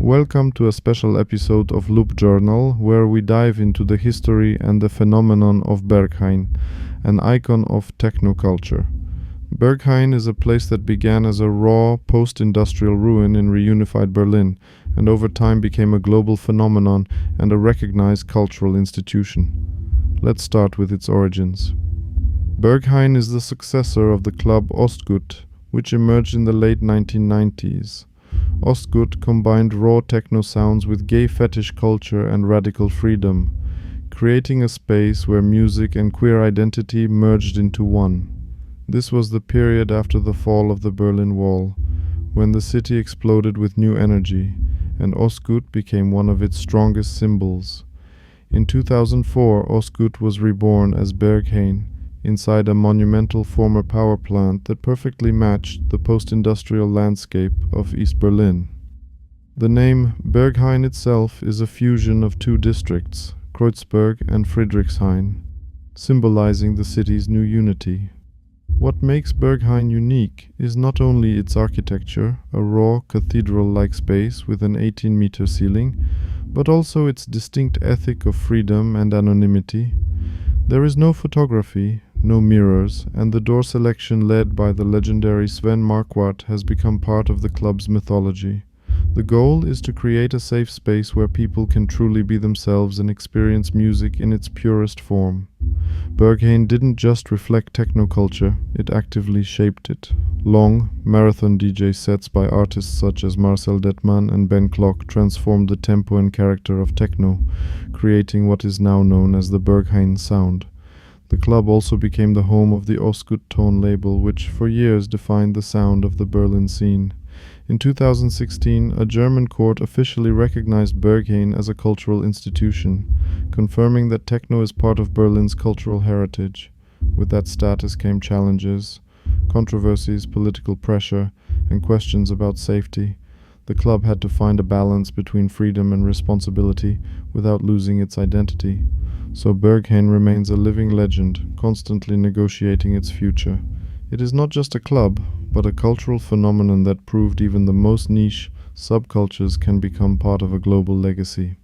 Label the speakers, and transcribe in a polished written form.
Speaker 1: Welcome to a special episode of LoopJournal, where we dive into the history and the phenomenon of Berghain, an icon of techno culture. Berghain is a place that began as a raw, post-industrial ruin in reunified Berlin, and over time became a global phenomenon and a recognized cultural institution. Let's start with its origins. Berghain is the successor of the club Ostgut, which emerged in the late 1990s. Ostgut combined raw techno sounds with gay fetish culture and radical freedom, creating a space where music and queer identity merged into one. This was the period after the fall of the Berlin Wall, when the city exploded with new energy, and Ostgut became one of its strongest symbols. In 2004, Ostgut was reborn as Berghain, inside a monumental former power plant that perfectly matched the post-industrial landscape of East Berlin. The name Berghain itself is a fusion of two districts, Kreuzberg and Friedrichshain, symbolizing the city's new unity. What makes Berghain unique is not only its architecture, a raw cathedral-like space with an 18-meter ceiling, but also its distinct ethic of freedom and anonymity. There is no photography, no mirrors, and the door selection led by the legendary Sven Marquardt has become part of the club's mythology. The goal is to create a safe space where people can truly be themselves and experience music in its purest form. Berghain didn't just reflect techno culture, it actively shaped it. Long, marathon DJ sets by artists such as Marcel Dettmann and Ben Klock transformed the tempo and character of techno, creating what is now known as the Berghain sound. The club also became the home of the Ostgut tone label, which for years defined the sound of the Berlin scene. In 2016, a German court officially recognized Berghain as a cultural institution, confirming that techno is part of Berlin's cultural heritage. With that status came challenges, controversies, political pressure, and questions about safety. The club had to find a balance between freedom and responsibility without losing its identity. So Berghain remains a living legend, constantly negotiating its future. It is not just a club, but a cultural phenomenon that proved even the most niche subcultures can become part of a global legacy.